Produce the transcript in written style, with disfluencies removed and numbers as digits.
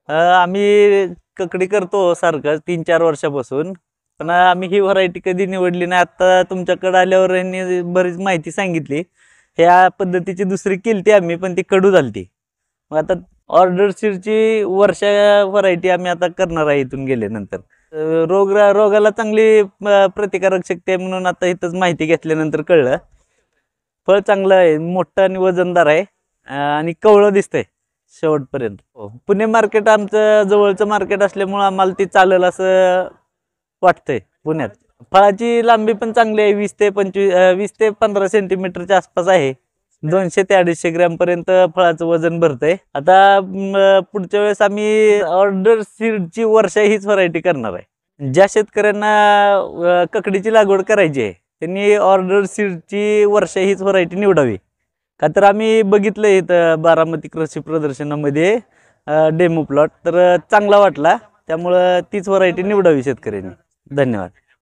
आम्ही ककडी करतो सारखं 3-4 वर्षापासून, पण आम्ही ही व्हरायटी कधी निवडली नाही. आता तुमच्याकडे आल्यावर यांनी बरीच माहिती सांगितली. ह्या पद्धतीची दुसरी केलती आम्ही, पण ती कडू झालती. मग आता ऑर्डर सीडची वर्षा व्हरायटी आम्ही आता करणार आहे इथून गेल्यानंतर. रोगाला चांगली प्रतिकारक शक्ती आहे म्हणून आता इथंच माहिती घेतल्यानंतर कळलं. फळ चांगलं आहे, मोठं आणि वजनदार आहे आणि कवळं दिसतंय शेवटपर्यंत. पुणे मार्केट आमचं जवळचं मार्केट असल्यामुळं आम्हाला ती चालेल असं वाटतंय पुण्यात. फळाची लांबी पण चांगली आहे, 20 ते 15 सेंटीमीटरच्या आसपास आहे. 200 ते 250 ग्रॅम पर्यंत फळाचं वजन भरतंय. आता पुढच्या वेळेस आम्ही ऑर्डर सीडची वर्षा हीच व्हरायटी करणार आहे. ज्या शेतकऱ्यांना ककडीची लागवड करायची आहे त्यांनी ऑर्डर सीडची वर्षा हीच व्हरायटी निवडावी. का तर आम्ही बघितलं इथं बारामती कृषी प्रदर्शनामध्ये डेमो प्लॉट, तर चांगला वाटला. त्यामुळं तीच व्हरायटी निवडावी शेतकऱ्यांनी. धन्यवाद.